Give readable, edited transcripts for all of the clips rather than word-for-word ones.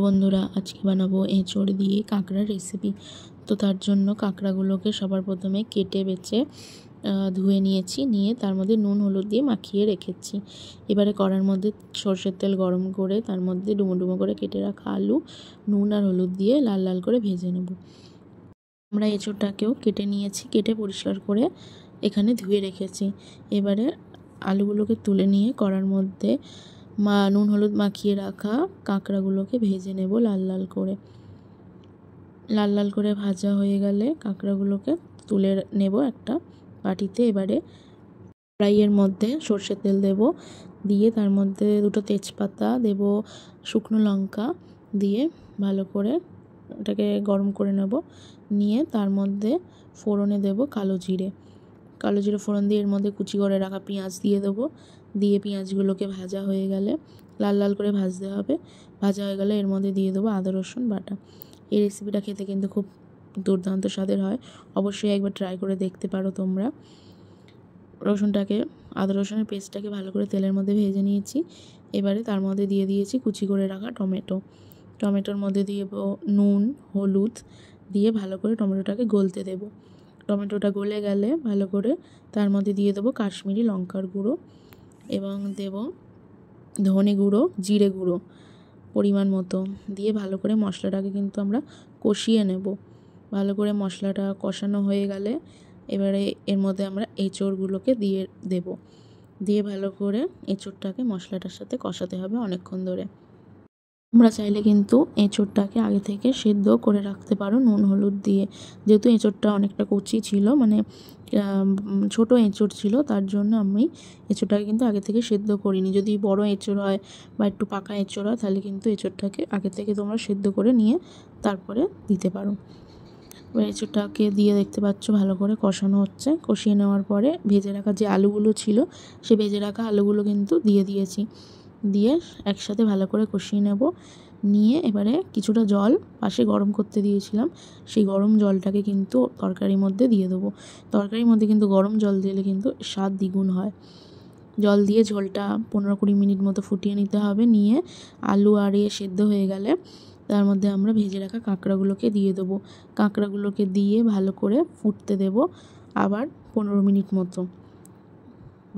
বন্ধুরা আজকে বানাবো এঁচোড় দিয়ে কাঁকড়ার রেসিপি। তো তার জন্য কাঁকড়াগুলোকে সবার প্রথমে কেটে বেছে ধুয়ে নিয়েছি, নিয়ে তার মধ্যে নুন হলুদ দিয়ে মাখিয়ে রেখেছি। এবারে কড়ার মধ্যে সরষের তেল গরম করে তার মধ্যে ডুমো ডুমো করে কেটে রাখা আলু নুন আর হলুদ দিয়ে লাল লাল করে ভেজে নেব। আমরা এঁচোড়টাকেও কেটে নিয়েছি, কেটে পরিষ্কার করে এখানে ধুয়ে রেখেছি। এবারে আলুগুলোকে তুলে নিয়ে কড়ার মধ্যে নুন হলুদ মাখিয়ে রাখা কাঁকড়াগুলোকে ভেজে নেব লাল লাল করে। লাল লাল করে ভাজা হয়ে গেলে কাঁকড়াগুলোকে তুলে নেব একটা বাটিতে। এবারে কড়াইয়ের মধ্যে সর্ষের তেল দেব, দিয়ে তার মধ্যে দুটো তেজপাতা দেব, শুকনো লঙ্কা দিয়ে ভালো করে ওটাকে গরম করে নেব। নিয়ে তার মধ্যে ফোড়নে দেব কালো জিরে ফোড়ন দিয়ে এর মধ্যে কুচি করে রাখা পেঁয়াজ দিয়ে দেবো। দিয়ে পেঁয়াজগুলোকে ভাজা হয়ে গেলে লাল লাল করে ভাজতে হবে। ভাজা হয়ে গেলে এর মধ্যে দিয়ে দেবো আদা রসুন বাটা। এই রেসিপিটা খেতে কিন্তু খুব দুর্দান্ত স্বাদের হয়, অবশ্যই একবার ট্রাই করে দেখতে পারো তোমরা। আদা রসুনের পেস্টটাকে ভালো করে তেলের মধ্যে ভেজে নিয়েছি। এবারে তার মধ্যে দিয়ে দিয়েছি কুচি করে রাখা টমেটোর মধ্যে দিয়ে নুন হলুদ দিয়ে ভালো করে টমেটোটাকে গলতে দেবো। টমেটোটা গলে গেলে ভালো করে তার মধ্যে দিয়ে দেবো কাশ্মীরি লঙ্কার গুঁড়ো এবং দেব ধনে গুঁড়ো জিরে গুঁড়ো পরিমাণ মতো দিয়ে ভালো করে মশলাটাকে কিন্তু আমরা কষিয়ে নেব। ভালো করে মশলাটা কষানো হয়ে গেলে এবারে এর মধ্যে আমরা এঁচোড়গুলোকে দিয়ে দেব। দিয়ে ভালো করে এঁচোড়টাকে মশলাটার সাথে কষাতে হবে অনেকক্ষণ ধরে। তোমরা চাইলে কিন্তু এঁচোড়টাকে আগে থেকে সেদ্ধ করে রাখতে পারো নুন হলুদ দিয়ে। যেহেতু এঁচোড়টা অনেকটা কচি ছিল, মানে ছোট এঁচোড় ছিল, তার জন্য আমি এঁচোড়টাকে কিন্তু আগে থেকে সেদ্ধ করিনি। যদি বড় এঁচোড় হয় বা একটু পাকা এঁচোড় হয় তাহলে কিন্তু এঁচোড়টাকে আগে থেকে তোমরা সেদ্ধ করে নিয়ে তারপরে দিতে পারো। এবার এঁচোড়টাকে দিয়ে দেখতে পাচ্ছ ভালো করে কষানো হচ্ছে। কষিয়ে নেওয়ার পরে ভেজে রাখা যে আলুগুলো ছিল সে ভেজে রাখা আলুগুলো কিন্তু দিয়ে দিয়েছি। দিয়ে একসাথে ভালো করে কষিয়ে নেব। নিয়ে এবারে কিছুটা জল পাশে গরম করতে দিয়েছিলাম, সেই গরম জলটাকে কিন্তু তরকারির মধ্যে দিয়ে দেবো। তরকারির মধ্যে কিন্তু গরম জল দিলে কিন্তু স্বাদ দ্বিগুণ হয়। জল দিয়ে ঝোলটা 15-20 মিনিট মতো ফুটিয়ে নিতে হবে। নিয়ে আলু আর সেদ্ধ হয়ে গেলে তার মধ্যে আমরা ভেজে রাখা কাঁকড়াগুলোকে দিয়ে দেবো। কাঁকড়াগুলোকে দিয়ে ভালো করে ফুটতে দেব আবার 15 মিনিট মতো।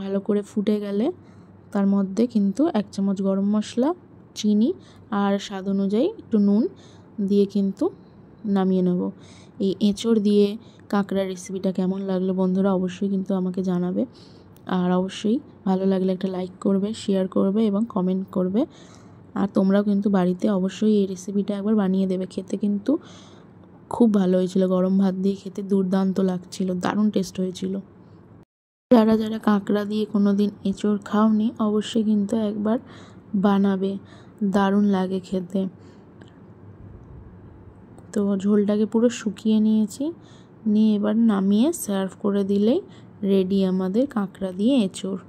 ভালো করে ফুটে গেলে তার মধ্যে কিন্তু 1 চামচ গরম মশলা, চিনি আর স্বাদ অনুযায়ী একটু নুন দিয়ে কিন্তু নামিয়ে নেব। এই এঁচোড় দিয়ে কাঁকড়ার রেসিপিটা কেমন লাগলো বন্ধুরা অবশ্যই কিন্তু আমাকে জানাবে। আর অবশ্যই ভালো লাগলে একটা লাইক করবে, শেয়ার করবে এবং কমেন্ট করবে। আর তোমরাও কিন্তু বাড়িতে অবশ্যই এই রেসিপিটা একবার বানিয়ে দেবে। খেতে কিন্তু খুব ভালো হয়েছিল, গরম ভাত দিয়ে খেতে দুর্দান্ত লাগছিল, দারুণ টেস্ট হয়েছিল। যারা যারা কাঁকড়া দিয়ে কোনো দিন এঁচোড় খাওনি অবশ্যই কিন্তু একবার বানাবে, দারুণ লাগে খেতে। তো ঝোলটাকে পুরো শুকিয়ে নিয়েছি, নিয়ে এবার নামিয়ে সার্ভ করে দিলেই রেডি আমাদের কাঁকড়া দিয়ে এঁচোড়।